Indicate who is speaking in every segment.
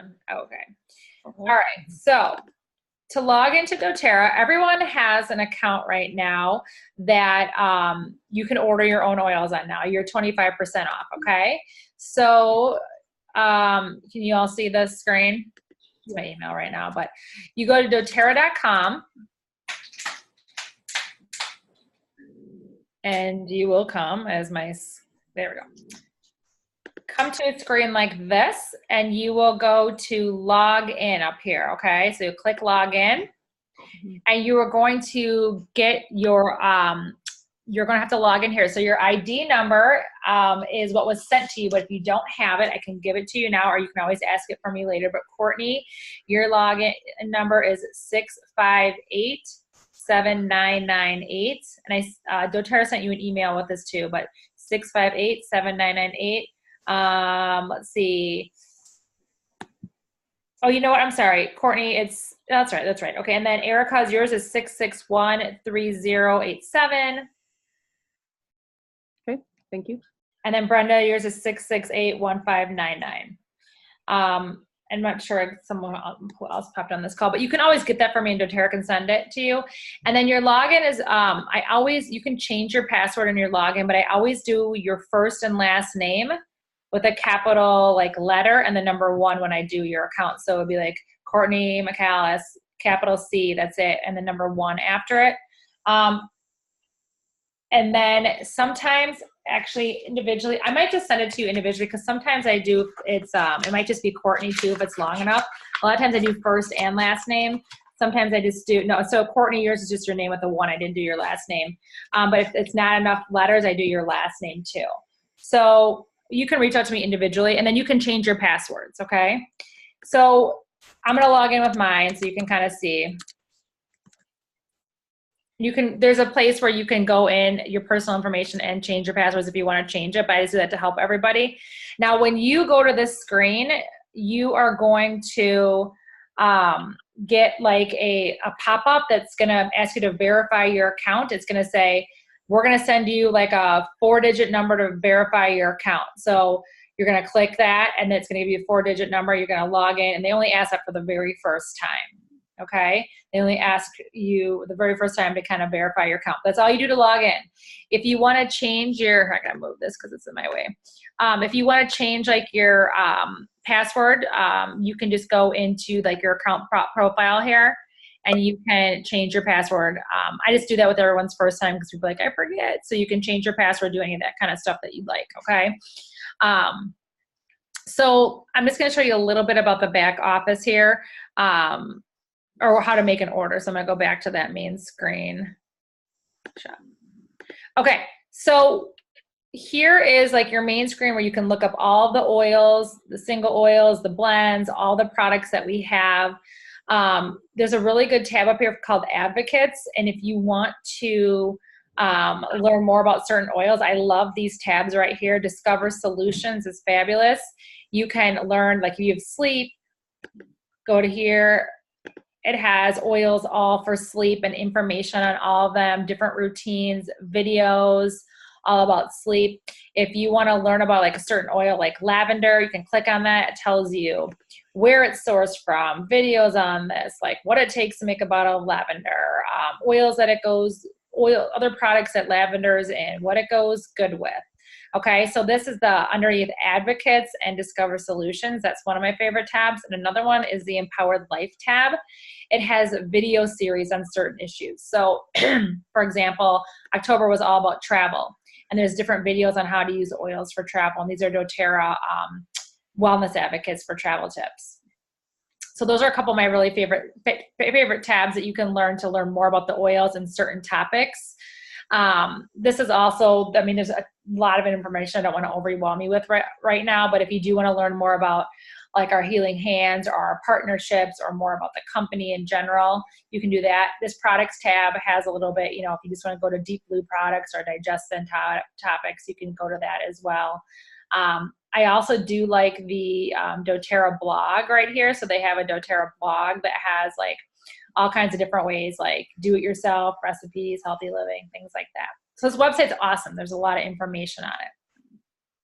Speaker 1: one. Okay.
Speaker 2: Okay.
Speaker 1: All right. So to log into doTERRA, everyone has an account right now that you can order your own oils on now. You're 25% off, okay? So can you all see the screen? It's my email right now, but you go to doTERRA.com and you will come as my, there we go. Come to a screen like this and you will go to log in up here, okay? So you click log in and you are going to get your, you're going to have to log in here. So your ID number is what was sent to you, but if you don't have it, I can give it to you now, or you can always ask it for me later. But Courtney, your login number is 658-7998. And doTERRA sent you an email with this too, but 658-7998. Let's see. Oh, you know what? I'm sorry, Courtney. That's right. That's right. Okay, and then Erica's, yours is 661-3087.
Speaker 2: Okay, thank you.
Speaker 1: And then Brenda, yours is 668-1599. I'm not sure someone who else popped on this call, but you can always get that for me and doTERRA can send it to you. And then your login is, you can change your password in your login, but I always do your first and last name with a capital like letter and the number 1 when I do your account. So it'd be like Courtney McAllis, capital C, that's it, and the number 1 after it. And then sometimes, actually individually, I might just send it to you individually because sometimes I do, it might just be Courtney too if it's long enough. A lot of times I do first and last name. Sometimes I just do, no, so Courtney, yours is just your name with the 1. I didn't do your last name. But if it's not enough letters, I do your last name too. So you can reach out to me individually and then you can change your passwords, okay? So I'm gonna log in with mine so you can kind of see. There's a place where you can go in your personal information and change your passwords if you want to change it, but I just do that to help everybody. Now, when you go to this screen, you are going to get like a pop-up that's going to ask you to verify your account. It's going to say, we're going to send you like a 4-digit number to verify your account. So you're going to click that and it's going to give you a 4-digit number. You're going to log in and they only ask that for the very first time. Okay, they only ask you the very first time to kind of verify your account. That's all you do to log in. If you want to change your, I gotta move this because it's in my way. If you want to change like your password, you can just go into like your account profile here, and you can change your password. I just do that with everyone's first time because people are like, I forget. So you can change your password, do any of that kind of stuff that you'd like. Okay. So I'm just going to show you a little bit about the back office here. Or how to make an order. So I'm gonna go back to that main screen. Okay, so here is like your main screen where you can look up all the oils, the single oils, the blends, all the products that we have. There's a really good tab up here called Advocates, and if you want to learn more about certain oils, I love these tabs right here. Discover Solutions is fabulous. You can learn, like if you have sleep, go to here. It has oils all for sleep and information on all of them, different routines, videos, all about sleep. If you want to learn about like a certain oil like lavender, you can click on that. It tells you where it's sourced from, videos on this, like what it takes to make a bottle of lavender, oils that it goes, other products that lavender is in, what it goes good with. Okay, so this is the underneath Advocates and Discover Solutions. That's one of my favorite tabs. And another one is the Empowered Life tab. It has a video series on certain issues. So for example, October was all about travel. And there's different videos on how to use oils for travel. And these are doTERRA wellness advocates for travel tips. So those are a couple of my really favorite tabs that you can learn to learn more about the oils and certain topics. This is also, I mean, there's a lot of information I don't want to overwhelm you with right now, but if you do want to learn more about like our healing hands or our partnerships or more about the company in general, you can do that. This products tab has a little bit, you know, if you just want to go to Deep Blue products or digestion topics, you can go to that as well. I also do like the doTERRA blog right here. So they have a doTERRA blog that has like all kinds of different ways, like do-it-yourself, recipes, healthy living, things like that. So this website's awesome. There's a lot of information on it.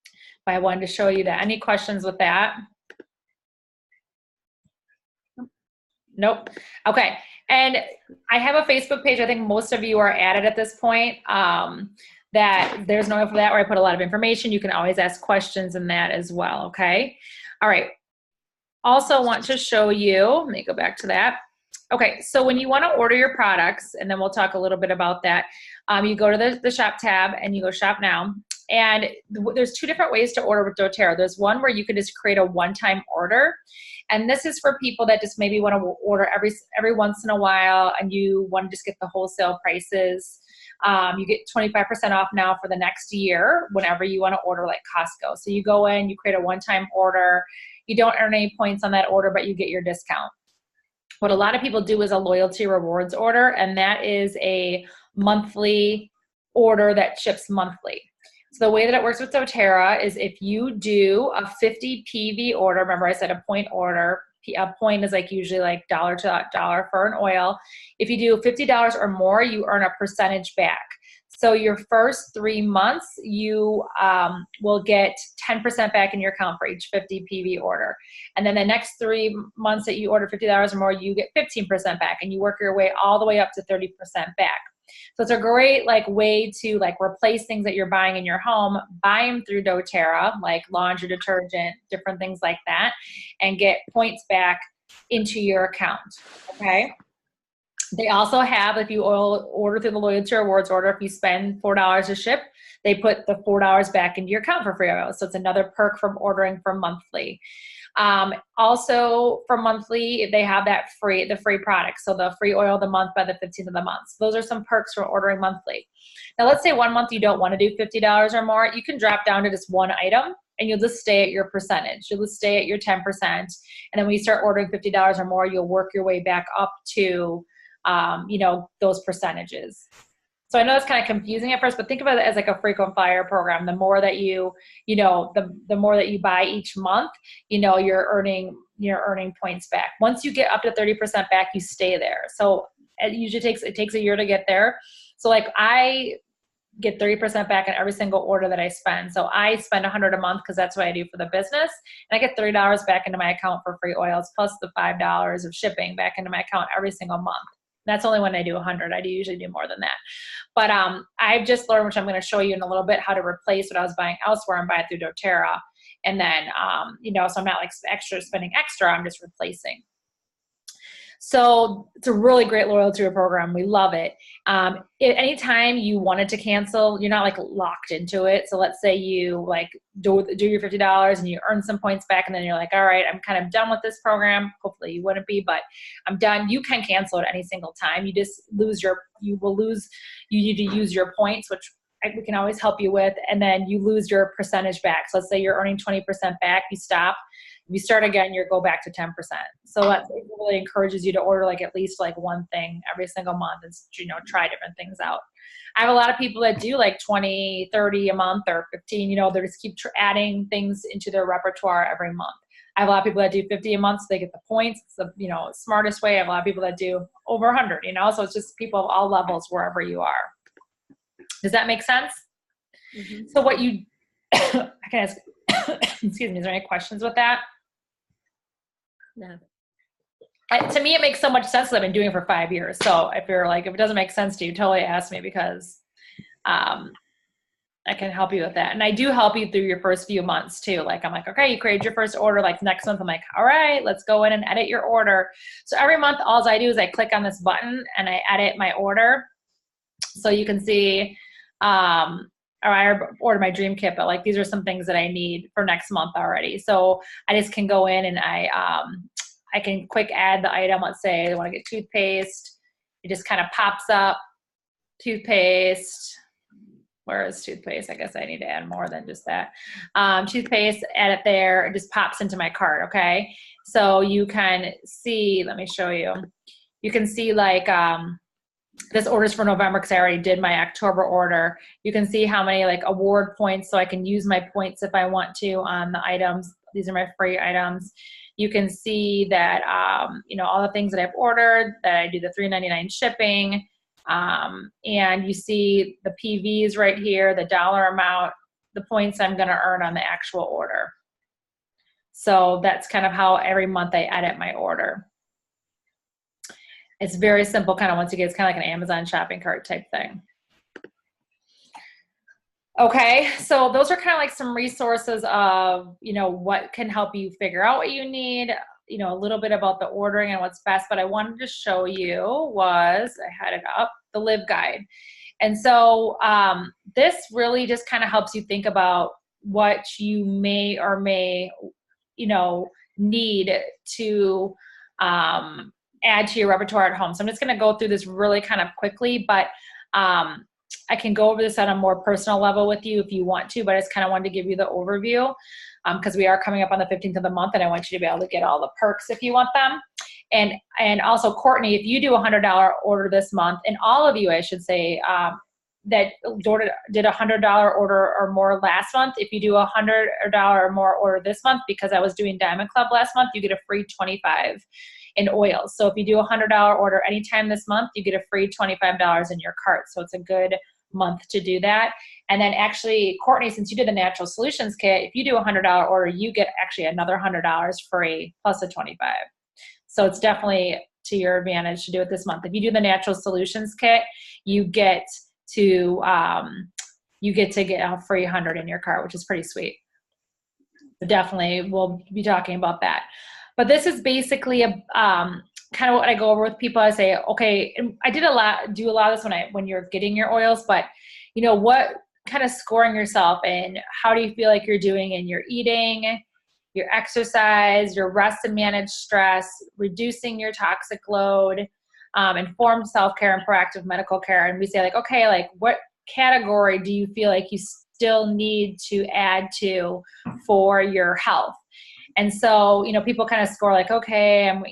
Speaker 1: But I wanted to show you that. Any questions with that? Nope. Okay. And I have a Facebook page. I think most of you are at it at this point. That there's no for that where I put a lot of information. You can always ask questions in that as well. Okay. All right. Also want to show you, let me go back to that. Okay, so when you want to order your products, and then we'll talk a little bit about that, you go to the shop tab and you go shop now. And there's two different ways to order with doTERRA. There's one where you can just create a one-time order. And this is for people that just maybe want to order every once in a while and you want to just get the wholesale prices. You get 25% off now for the next year whenever you want to order like Costco. So you go in, you create a one-time order. You don't earn any points on that order, but you get your discount. What a lot of people do is a loyalty rewards order, and that is a monthly order that ships monthly. So the way that it works with doTERRA is if you do a 50 PV order, remember I said a point order, a point is like usually like dollar to dollar for an oil. If you do $50 or more, you earn a percentage back. So your first 3 months, you will get 10% back in your account for each 50 PV order. And then the next 3 months that you order $50 or more, you get 15% back, and you work your way all the way up to 30% back. So it's a great like way to like replace things that you're buying in your home, buy them through doTERRA, like laundry detergent, different things like that, and get points back into your account, okay? They also have, if you order through the loyalty rewards order, if you spend $4 to ship, they put the $4 back into your account for free oil. So it's another perk from ordering for monthly. Also for monthly, they have the free product. So the free oil of the month by the 15th of the month. So those are some perks for ordering monthly. Now let's say 1 month you don't want to do $50 or more. You can drop down to just one item and you'll just stay at your percentage. You'll just stay at your 10%. And then when you start ordering $50 or more, you'll work your way back up to those percentages. So I know it's kind of confusing at first, but think about it as like a frequent flyer program. The more that the more that you buy each month, you're earning points back. Once you get up to 30% back, you stay there. So it usually takes a year to get there. So like I get 30% back on every single order that I spend. So I spend $100 a month because that's what I do for the business. And I get $30 back into my account for free oils, plus the $5 of shipping back into my account every single month. That's only when I do 100. I usually do more than that. But I've just learned, which I'm going to show you in a little bit, how to replace what I was buying elsewhere and buy it through doTERRA. And then, so I'm not like spending extra, I'm just replacing. So it's a really great loyalty program. We love it. Anytime you wanted to cancel, you're not like locked into it. So let's say you like do your $50 and you earn some points back, and then you're like, all right, I'm kind of done with this program. Hopefully you wouldn't be, but I'm done. You can cancel it any single time. You just you need to use your points, which we can always help you with. And then you lose your percentage back. So let's say you're earning 20% back, you stop. If you start again, you go back to 10%. So that really encourages you to order like at least like one thing every single month and, try different things out. I have a lot of people that do like 20, 30 a month or 15, they just keep adding things into their repertoire every month. I have a lot of people that do 50 a month so they get the points. It's the, smartest way. I have a lot of people that do over 100, so it's just people of all levels wherever you are. Does that make sense? Mm-hmm. So what you, I can ask, excuse me, is there any questions with that? No. To me, it makes so much sense that I've been doing it for 5 years. So if it doesn't make sense to you, totally ask me, because I can help you with that. And I do help you through your first few months too. Like I'm like, okay, you created your first order. Like next month, I'm like, all right, let's go in and edit your order. So every month, all I do is I click on this button and I edit my order. So you can see, or I ordered my dream kit, but like these are some things that I need for next month already. So I just can go in and I can quick add the item. Let's say I want to get toothpaste. It just kind of pops up. Toothpaste. Where is toothpaste? I guess I need to add more than just that. Toothpaste, add it there. It just pops into my cart, okay? So you can see, let me show you. You can see like, this order's for November because I already did my October order. You can see how many like award points, so I can use my points if I want to on the items. These are my free items. You can see that, all the things that I've ordered, that I do the $3.99 shipping. And you see the PVs right here, the dollar amount, the points I'm going to earn on the actual order. So that's kind of how every month I edit my order. It's very simple, kind of once you get, it's kind of like an Amazon shopping cart type thing. Okay, so those are kind of like some resources of, you know, what can help you figure out what you need, you know, a little bit about the ordering and what's best, but I wanted to show you was, I had it up, the Live Guide. And so this really just kind of helps you think about what you may or may, you know, need to add to your repertoire at home. So I'm just going to go through this really kind of quickly, but I can go over this on a more personal level with you if you want to, but I just kind of wanted to give you the overview because we are coming up on the 15th of the month and I want you to be able to get all the perks if you want them. And also, Courtney, if you do a $100 order this month, and all of you, I should say, that did a $100 order or more last month, if you do a $100 or more order this month, because I was doing Diamond Club last month, you get a free 25 in oils. So if you do a $100 order anytime this month, you get a free $25 in your cart. So it's a good month to do that. And then actually, Courtney, since you did the Natural Solutions Kit, if you do a $100 order, you get actually another $100 free plus a 25. So it's definitely to your advantage to do it this month. If you do the Natural Solutions Kit, you get to get a free 100 in your cart, which is pretty sweet. But definitely, we'll be talking about that. But this is basically a kind of what I go over with people. I say, okay, and I do a lot of this when you're getting your oils, but you know, what kind of scoring yourself and how do you feel like you're doing in your eating, your exercise, your rest and manage stress, reducing your toxic load, informed self-care and proactive medical care. And we say like, okay, like what category do you feel like you still need to add to for your health? And so, you know, people kind of score like, okay, I'm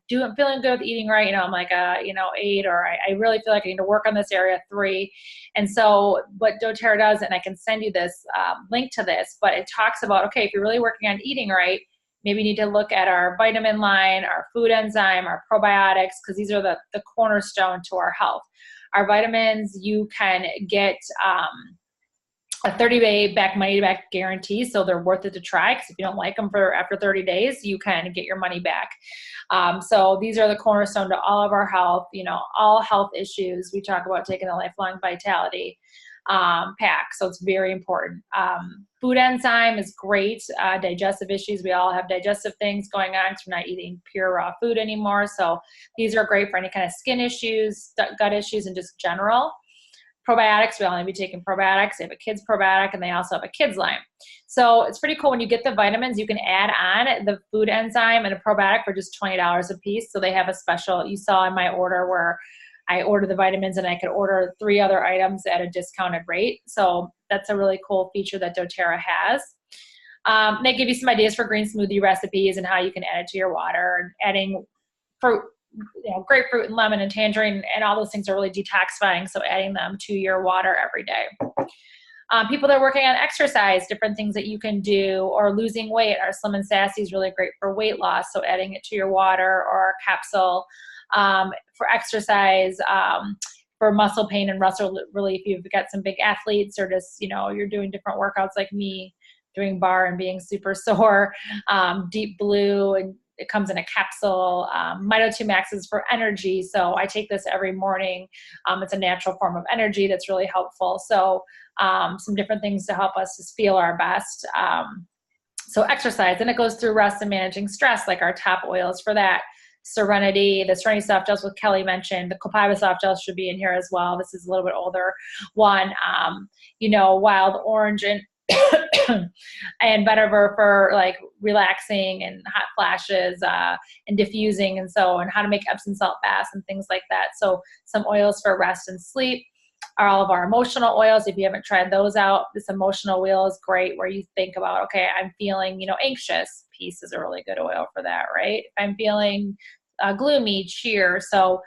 Speaker 1: feeling good with eating right. You know, I'm like a, 8, or I really feel like I need to work on this area, 3. And so what doTERRA does, and I can send you this link to this, but it talks about, okay, if you're really working on eating right, maybe you need to look at our vitamin line, our food enzyme, our probiotics, because these are the cornerstone to our health. Our vitamins, you can get a 30-day money back guarantee, so they're worth it to try, because if you don't like them after 30 days, you can get your money back. So these are the cornerstone to all of our health, all health issues. We talk about taking the Lifelong Vitality pack, so it's very important. Food enzyme is great. Digestive issues, we all have digestive things going on because we're not eating pure raw food anymore. So these are great for any kind of skin issues, gut issues, and just general. Probiotics, we all need to be taking probiotics. They have a kids probiotic, and they also have a kids line. So it's pretty cool when you get the vitamins, you can add on the food enzyme and a probiotic for just $20 a piece. So they have a special, you saw in my order where I ordered the vitamins and I could order 3 other items at a discounted rate. So that's a really cool feature that doTERRA has. They give you some ideas for green smoothie recipes and how you can add it to your water, adding fruit. Grapefruit and lemon and tangerine and all those things are really detoxifying. So adding them to your water every day. People that are working on exercise, different things that you can do, or losing weight. Our Slim and Sassy is really great for weight loss. So adding it to your water or a capsule for exercise, for muscle pain and muscle relief. You've got some big athletes, or just, you're doing different workouts like me, doing bar and being super sore. Deep Blue, and it comes in a capsule. Mito 2 Max is for energy. So I take this every morning. It's a natural form of energy that's really helpful. So some different things to help us just feel our best. So exercise, and it goes through rest and managing stress, like our top oils for that. Serenity, the Serenity Soft Gels with Kelly mentioned, the Copaiba Soft Gels should be in here as well. This is a little bit older one. Wild Orange and Vetiver for like relaxing and hot flashes and diffusing, and how to make Epsom salt baths and things like that. So some oils for rest and sleep are all of our emotional oils. If you haven't tried those out, this emotional oil is great, where you think about, okay, I'm feeling, anxious. Peace is a really good oil for that, right? If I'm feeling gloomy, cheer. So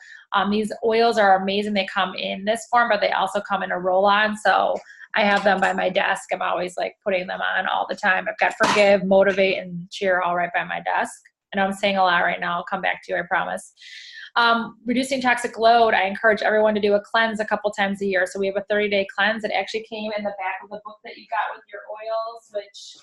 Speaker 1: these oils are amazing. They come in this form, but they also come in a roll-on. So I have them by my desk. I'm always like putting them on all the time. I've got Forgive, Motivate, and Cheer all right by my desk. I know I'm saying a lot right now. I'll come back to you, I promise. Reducing toxic load. I encourage everyone to do a cleanse a couple times a year. So we have a 30-day cleanse. It actually came in the back of the book that you got with your oils, which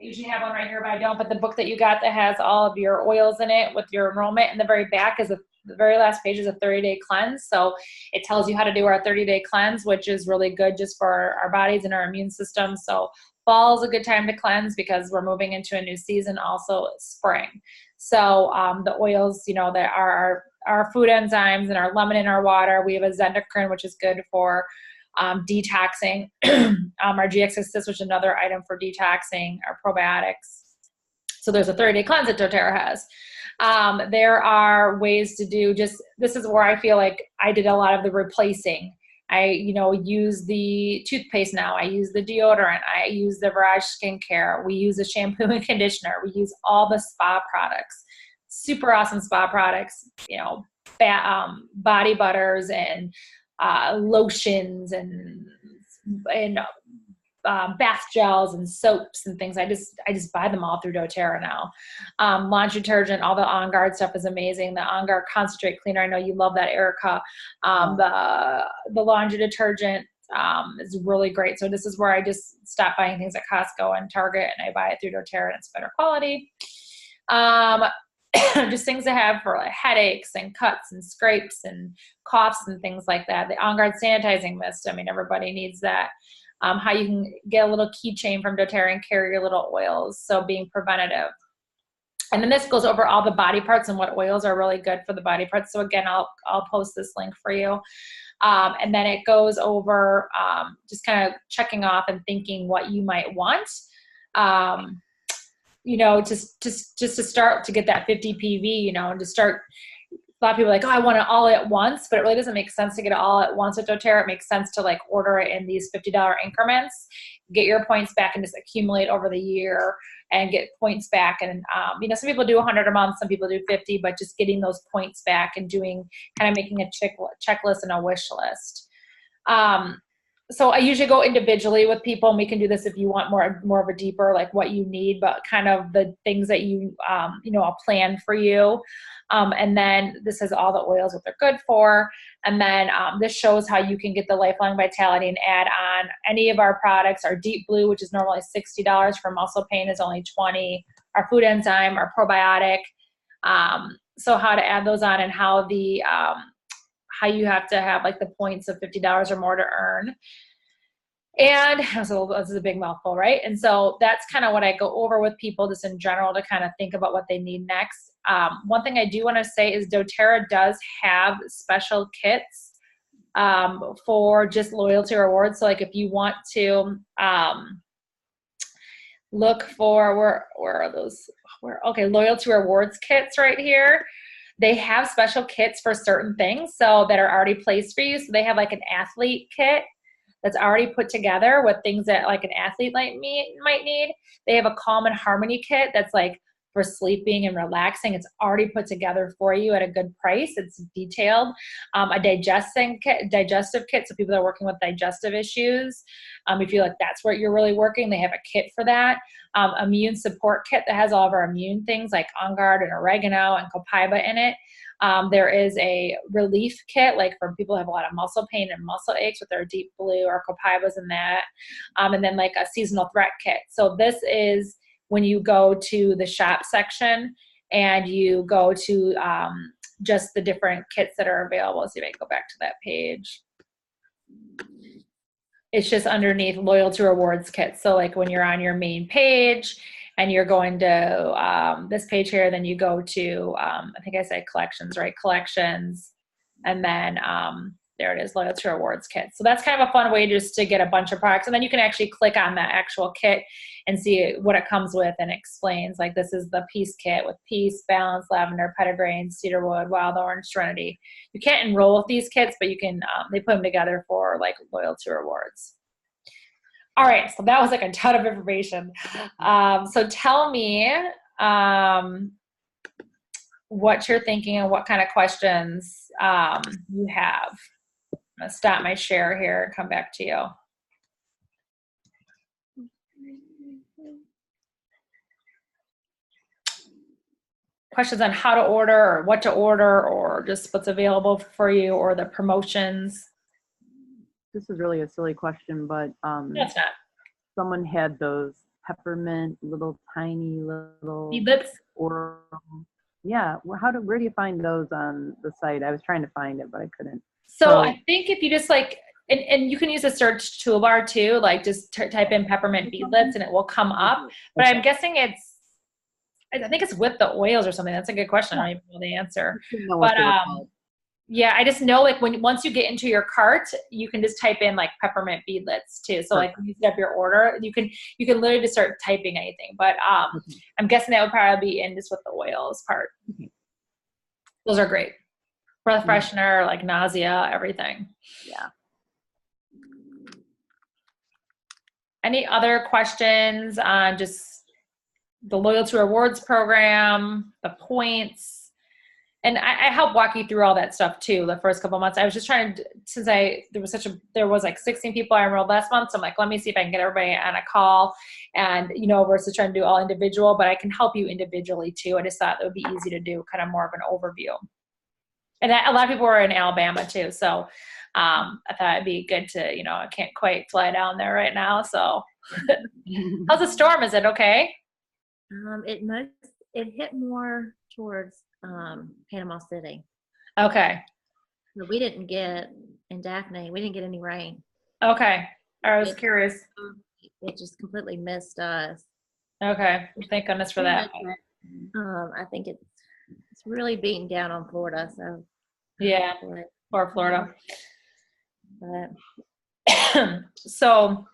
Speaker 1: I usually have one right here, but I don't. But the book that you got that has all of your oils in it with your enrollment in the very back is the very last page is a 30-day cleanse. So it tells you how to do our 30-day cleanse, which is really good just for our bodies and our immune system. So fall is a good time to cleanse because we're moving into a new season, also spring. So the oils, you know, that are our food enzymes and our lemon in our water. We have a Zendocrine, which is good for detoxing, our GX Assist, which is another item for detoxing, our probiotics. So there's a 30-day cleanse that doTERRA has. There are ways to do this is where I feel like I did a lot of the replacing. I, you know, use the toothpaste now. I use the deodorant. I use the Virage skincare. We use a shampoo and conditioner. We use all the spa products, super awesome spa products, you know, body butters and lotions and bath gels and soaps and things. I just buy them all through doTERRA now. Laundry detergent, all the On Guard stuff is amazing. The On Guard concentrate cleaner, I know you love that, Erica. The laundry detergent is really great. So this is where I just stop buying things at Costco and Target, and I buy it through doTERRA, and it's better quality. Just things to have for like headaches and cuts and scrapes and coughs and things like that. The On Guard sanitizing mist, I mean, everybody needs that. How you can get a little keychain from doTERRA and carry your little oils, so being preventative. And then this goes over all the body parts and what oils are really good for the body parts. So again, I'll post this link for you. And then it goes over just kind of checking off and thinking what you might want. You know, just to start to get that 50 PV, you know, and to start. A lot of people are like, oh, I want it all at once, but it really doesn't make sense to get it all at once with doTERRA. It makes sense to like order it in these $50 increments, get your points back and just accumulate over the year and get points back. And, you know, some people do 100 a month, some people do 50, but just getting those points back and doing kind of making a checklist and a wish list. So I usually go individually with people, and we can do this if you want more of a deeper, like what you need, but kind of the things that you, you know, I'll plan for you. And then this has all the oils, what they're good for. And then this shows how you can get the Lifelong Vitality and add on any of our products. Our Deep Blue, which is normally $60 for muscle pain, is only $20. Our food enzyme, our probiotic. So how to add those on and how the, how you have to have like the points of $50 or more to earn. And so this is a big mouthful, right? And so that's kind of what I go over with people just in general to kind of think about what they need next. One thing I do want to say is doTERRA does have special kits for just loyalty rewards. So like if you want to look for, where are those? Okay, loyalty rewards kits right here. They have special kits for certain things so that are already placed for you. So they have like an athlete kit that's already put together with things that like an athlete might need. They have a Calm and Harmony kit that's like for sleeping and relaxing. It's already put together for you at a good price. It's detailed. A digestive kit, so people that are working with digestive issues. If you like that's where you're really working, they have a kit for that. Immune support kit that has all of our immune things like On Guard and oregano and copaiba in it. There is a relief kit, like for people who have a lot of muscle pain and muscle aches with their Deep Blue or copaibas in that. And then like a seasonal threat kit. So this is when you go to the shop section and you go to just the different kits that are available. Let's see if I can go back to that page. It's just underneath loyalty rewards kits. So like when you're on your main page and you're going to this page here, then you go to, I think I said collections, right? Collections. And then there it is, loyalty rewards kit. So that's kind of a fun way just to get a bunch of products. And then you can actually click on that actual kit and see what it comes with and explains. Like this is the Peace Kit with Peace, Balance, Lavender, Petitgrain, Cedarwood, Wild Orange, Serenity. You can't enroll with these kits, but you can, they put them together for like loyalty rewards. All right, so that was like a ton of information. So tell me what you're thinking and what kind of questions you have. I'm gonna stop my share here and come back to you. Questions on how to order or what to order or just what's available for you or the promotions?
Speaker 2: This is really a silly question, but
Speaker 1: That's not.
Speaker 2: someone had those peppermint, little tiny little,
Speaker 1: Seedlets?
Speaker 2: or yeah. Where do you find those on the site? I was trying to find it, but I couldn't.
Speaker 1: So I think if you just like, and you can use a search toolbar too, like just type in peppermint beadlets and it will come up. But I'm guessing I think it's with the oils or something. That's a good question. I don't even know the answer. But yeah, I just know like once you get into your cart, you can just type in like peppermint beadlets too. So like when you set up your order, you can literally just start typing anything. But I'm guessing that would probably be in just with the oils part. Those are great. Breath freshener, like nausea, everything.
Speaker 2: Yeah.
Speaker 1: Any other questions on just the loyalty rewards program, the points? And I help walk you through all that stuff too. The first couple of months, I was just trying to, since there was like 16 people I enrolled last month. So I'm like, let me see if I can get everybody on a call, and versus trying to do all individual. But I can help you individually too. I just thought it would be easy to do kind of more of an overview. And a lot of people are in Alabama too, so I thought it'd be good to, I can't quite fly down there right now. So, how's the storm? Is it okay?
Speaker 3: It hit more towards Panama City.
Speaker 1: Okay.
Speaker 3: But we didn't get in Daphne. We didn't get any rain.
Speaker 1: Okay. I was curious.
Speaker 3: It just completely missed us.
Speaker 1: Okay. Thank goodness for that.
Speaker 3: I think it's really beating down on Florida. So
Speaker 1: yeah, or Florida.
Speaker 3: But
Speaker 1: so.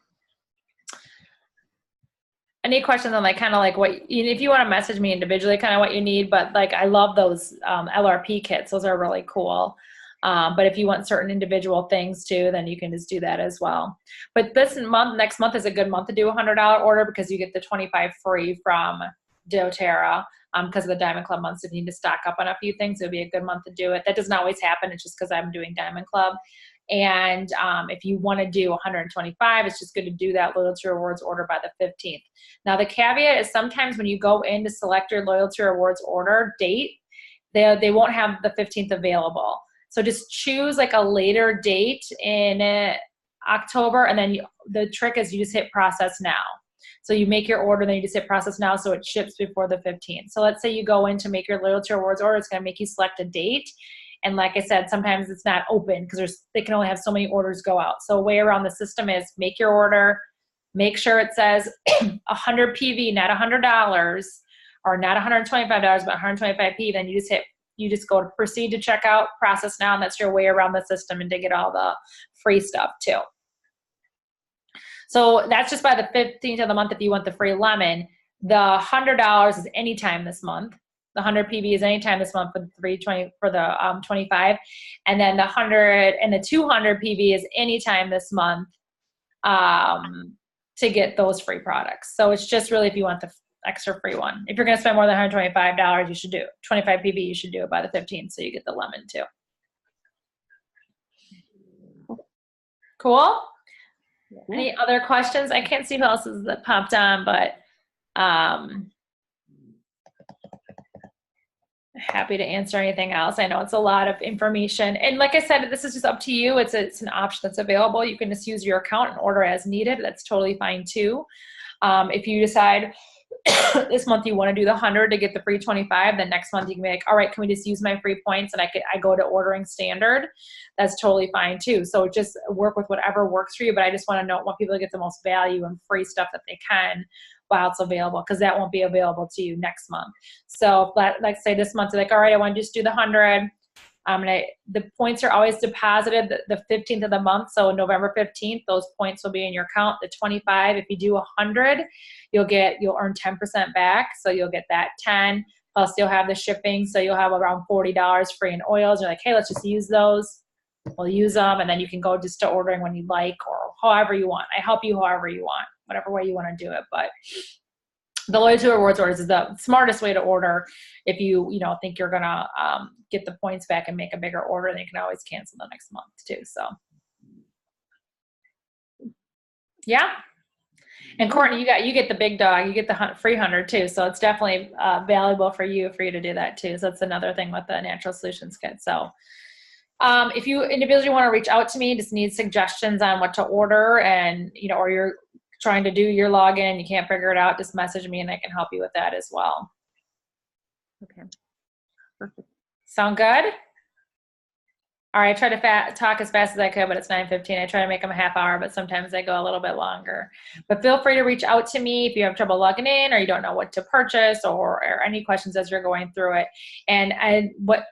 Speaker 1: Any questions on like kind of like what, if you want to message me individually, kind of what you need, but like I love those LRP kits. Those are really cool. But if you want certain individual things too, then you can just do that as well. But next month is a good month to do a $100 order because you get the 25 free from doTERRA because of the Diamond Club months. If you need to stock up on a few things, it would be a good month to do it. That doesn't always happen. It's just because I'm doing Diamond Club. And if you want to do 125, it's just good to do that loyalty rewards order by the 15th. Now the caveat is sometimes when you go in to select your loyalty rewards order date, they won't have the 15th available. So just choose like a later date in October, and then the trick is you just hit process now. So you make your order, then you just hit process now so it ships before the 15th. So let's say you go in to make your loyalty rewards order, it's going to make you select a date. And like I said, sometimes it's not open because they can only have so many orders go out. So a way around the system is make your order, make sure it says 100 PV, not $100, or not $125, but 125 PV. Then you just go to proceed to checkout, process now, and that's your way around the system and to get all the free stuff too. So that's just by the 15th of the month if you want the free lemon. The $100 is anytime this month. The 100 PV is anytime this month for the 25, and then the 100 and the 200 PV is anytime this month to get those free products. So it's just really if you want the extra free one. If you're going to spend more than $125, you should do it. 25 PV, you should do it by the 15th, so you get the lemon too. Cool. Any other questions? I can't see who else is that popped on, but happy to answer anything else. I know it's a lot of information. And like I said, this is just up to you. It's an option that's available. You can just use your account and order as needed. That's totally fine too. If you decide this month you want to do the 100 to get the free 25, then next month you can be like, all right, can we just use my free points and I go to ordering standard? That's totally fine too. So just work with whatever works for you. But I just want people to get the most value and free stuff that they can while it's available, because that won't be available to you next month. So like say this month, like, all right, I want to just do the 100. The points are always deposited the 15th of the month. So November 15th, those points will be in your account. The 25, if you do 100, you'll earn 10% back. So you'll get that 10, plus you'll have the shipping. So you'll have around $40 free in oils. You're like, hey, let's just use those. We'll use them. And then you can go just to ordering when you like, or however you want. I help you however you want, whatever way you want to do it. But the loyalty rewards orders is the smartest way to order. If you think you're gonna get the points back and make a bigger order, then you can always cancel the next month too. So yeah. And Courtney, you get the big dog. You get the free 100 too. So it's definitely valuable for you to do that too. So that's another thing with the Natural Solutions Kit. So if you individually want to reach out to me, just need suggestions on what to order, and or you're trying to do your login, you can't figure it out, just message me and I can help you with that as well.
Speaker 3: Okay.
Speaker 2: Perfect.
Speaker 1: Sound good? All right, I try to talk as fast as I could, but it's 9:15. I try to make them a half hour, but sometimes I go a little bit longer. But feel free to reach out to me if you have trouble logging in or you don't know what to purchase or any questions as you're going through it. And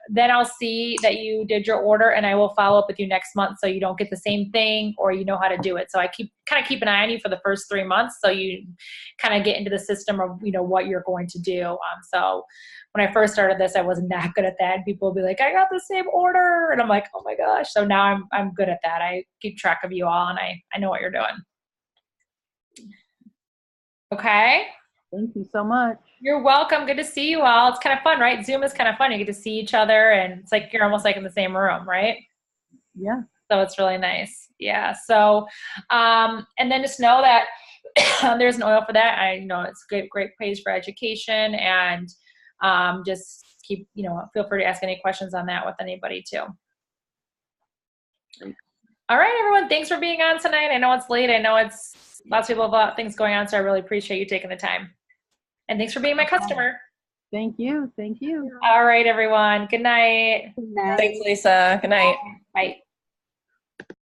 Speaker 1: then I'll see that you did your order and I will follow up with you next month so you don't get the same thing or you know how to do it. So I kind of keep an eye on you for the first 3 months so you kind of get into the system of, what you're going to do. So when I first started this, I was not good at that. And people will be like, I got the same order. And I'm like, oh my gosh. So now I'm good at that. I keep track of you all and I know what you're doing. Okay.
Speaker 2: Thank you so much.
Speaker 1: You're welcome. Good to see you all. It's kind of fun, right? Zoom is kind of fun. You get to see each other and it's like you're almost like in the same room, right?
Speaker 2: Yeah.
Speaker 1: So it's really nice. Yeah. So, and then just know that there's an oil for that. I know it's a great page for education and just keep, feel free to ask any questions on that with anybody too.
Speaker 2: Great.
Speaker 1: All right, everyone. Thanks for being on tonight. I know it's late. I know it's lots of people have a lot of things going on, so I really appreciate you taking the time. And thanks for being my customer.
Speaker 2: Thank you. Thank you.
Speaker 1: All right, everyone. Good night.
Speaker 4: Thanks, Lisa. Good night.
Speaker 1: Bye.